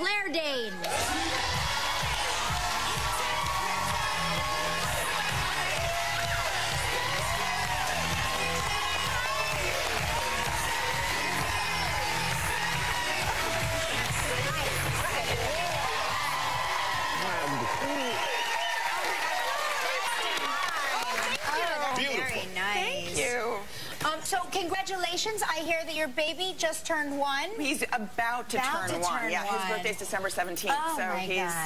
Claire Danes. Beautiful. Very nice. Thank you. So congratulations. I hear that your baby just turned 1. He's about to turn 1. Yeah, his birthday's December 17th, Oh, so my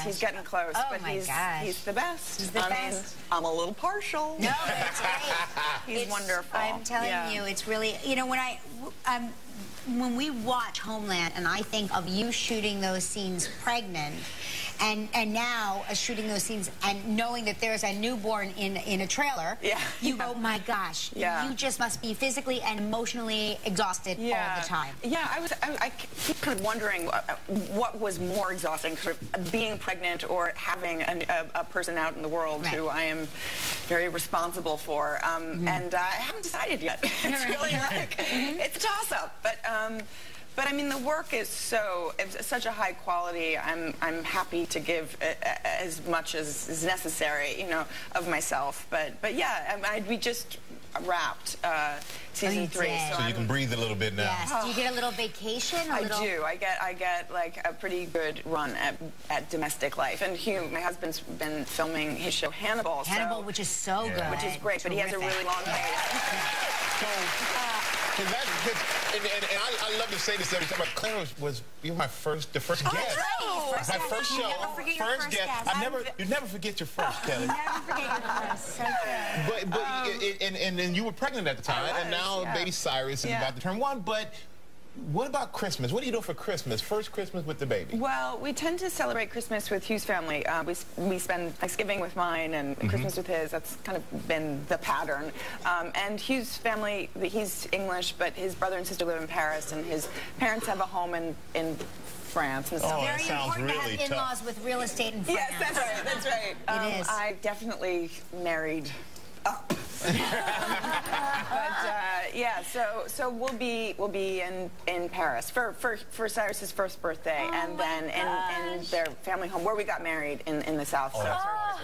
he's getting close. Oh, but my he's the best. He's the I best. mean, I'm a little partial. No, it's great. He's wonderful. I'm telling you, it's really, you know, when we watch Homeland and I think of you shooting those scenes pregnant and now shooting those scenes and knowing that there's a newborn in a trailer, you go, my gosh, you just must be physically and emotionally exhausted all the time. Yeah, I keep kind of wondering what was more exhausting, sort of being pregnant or having a person out in the world who I am very responsible for. And I haven't decided yet. It's really like, it's a toss-up. But I mean, the work is it's such a high quality. I'm happy to give as much as is necessary, you know, of myself. But yeah, we just wrapped season 3, so you can breathe a little bit now. Yes. Do you get a little vacation? I do. I get like a pretty good run at domestic life. And Hugh, my husband's been filming his show Hannibal. Hannibal, which is so good. Which is great, but he has a really long hiatus. And I love to say this every time, but Claire was the first guest. Right. My first show, first guest. You never forget your first, Kelly. Never forget your first. So good. But and you were pregnant at the time, and now baby Cyrus is about to turn 1. But what about Christmas? What do you do for Christmas? First Christmas with the baby? Well, we tend to celebrate Christmas with Hugh's family. We spend Thanksgiving with mine and Christmas with his. That's kind of been the pattern. And Hugh's family, he's English, but his brother and sister live in Paris, and his parents have a home in France. And oh, that sounds really tough. Very important to have in-laws with real estate in France. Yes, that's right. It is. I definitely married up. Yeah, so we'll be in Paris for Cyrus's first birthday, and then in their family home where we got married in the South. So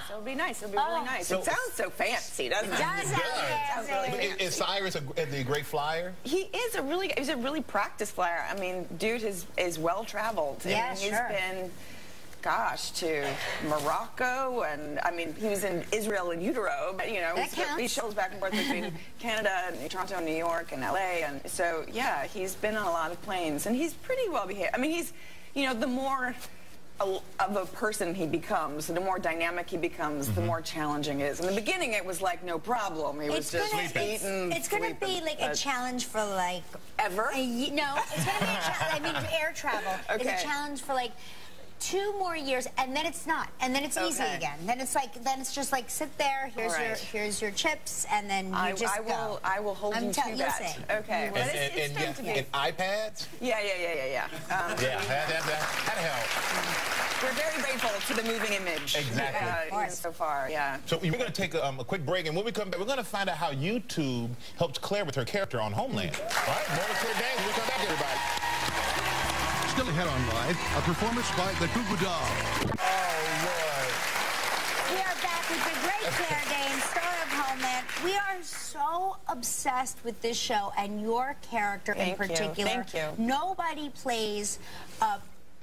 it'll be nice. It'll be really nice. So, it sounds so fancy, doesn't it? It does sound fancy. Is Cyrus a great flyer? He's a really practiced flyer. I mean, dude is well traveled. Yeah, and he's been, gosh, to Morocco, and I mean, he was in Israel in utero, but you know, he shuttles back and forth between Canada and Toronto and New York and LA, and so yeah, he's been on a lot of planes, and he's pretty well behaved. I mean, he's, you know, the more of a person he becomes, the more dynamic he becomes, the more challenging it is. In the beginning, it was like no problem. He was just eating. It's going to be like a challenge for like ever. No, it's going to be a challenge. I mean, air travel is a challenge for like 2 more years, and then it's not, and then it's easy again. Then it's just like sit there. Here's your chips, and then you just go. I will hold you to that. Okay. Well, it's fun to be. And iPads. Yeah. That'll help. We're very grateful to the moving image. Exactly. So far, yeah. So we're going to take a quick break, and when we come back, we're going to find out how YouTube helped Claire with her character on Homeland. All right, more of Claire Danes. We'll come back, everybody. Still ahead on Live, a performance by the Goo Goo Dolls. Oh, Lord. We are back with the great Claire Danes, star of Homeland. We are so obsessed with this show and your character in particular. Thank you. Nobody plays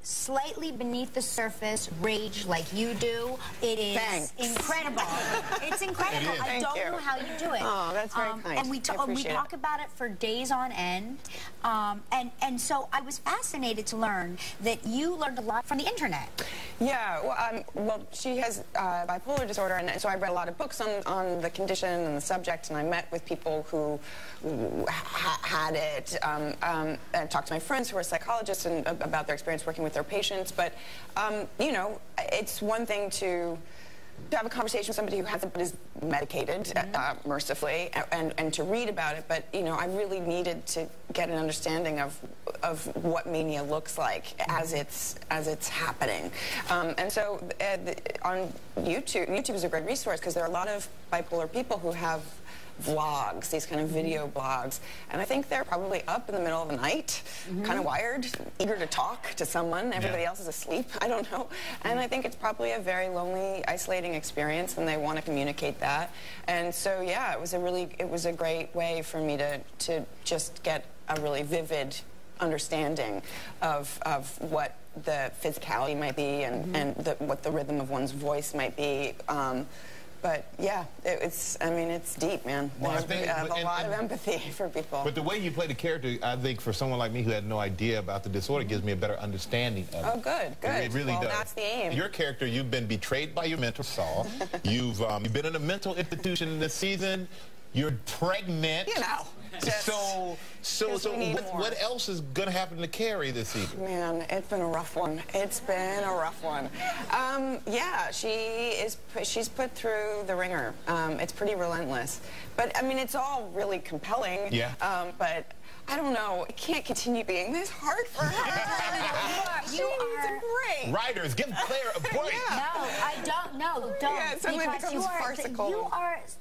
slightly beneath the surface rage like you do. It is incredible. It's incredible. I don't know how you do it. Oh, that's very kind. And we talk about it for days on end. And so I was fascinated to learn that you learned a lot from the internet. Yeah, well, she has bipolar disorder, and so I read a lot of books on the condition and the subject, and I met with people who had it, and talked to my friends who are psychologists and about their experience working with their patients. But, you know, it's one thing to have a conversation with somebody who hasn't been medicated, mercifully, and to read about it. But, you know, I really needed to get an understanding of what mania looks like as it's happening. And so on YouTube is a great resource because there are a lot of bipolar people who have vlogs, these kind of video blogs. And I think they're probably up in the middle of the night, kind of wired, eager to talk to someone. Everybody else is asleep. I don't know. And I think it's probably a very lonely, isolating experience, and they want to communicate that. And so, yeah, it was a great way for me to just get a really vivid understanding of what the physicality might be and what the rhythm of one's voice might be. But yeah, I mean, it's deep, man. Well, I have a lot of empathy for people. But the way you play the character, I think for someone like me who had no idea about the disorder, gives me a better understanding of it. Oh, good. It really does. That's the aim. Your character, you've been betrayed by your mentor, Saul. You've been in a mental institution this season. You're pregnant. You know. So what else is going to happen to Carrie this season? Man, it's been a rough one. It's been a rough one. Yeah, she's put through the ringer. It's pretty relentless. But, I mean, it's all really compelling. Yeah. But I don't know. It can't continue being this hard for her. She needs a break. Writers, give Claire a break. Yeah. No, I don't. No, don't. Yeah, it suddenly becomes farcical.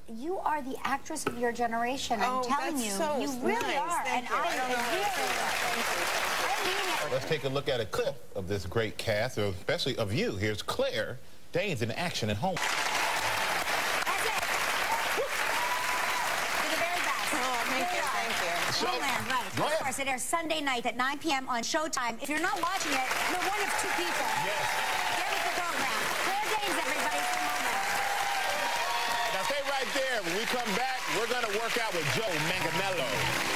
You are the actress of your generation. I'm telling you, so you really nice. are. Thank you. I don't know I mean it. Let's take a look at a clip of this great cast, especially of you. Here's Claire Danes in action at home. That's it. You're the very best. Oh, thank you. Homeland, right. Of course, it airs Sunday night at 9 p.m. on Showtime. If you're not watching it, you're one of two people. Yes. Get with the program. Claire Danes, everybody, from Homeland. Now stay right there. When we come back, we're going to work out with Joe Manganiello.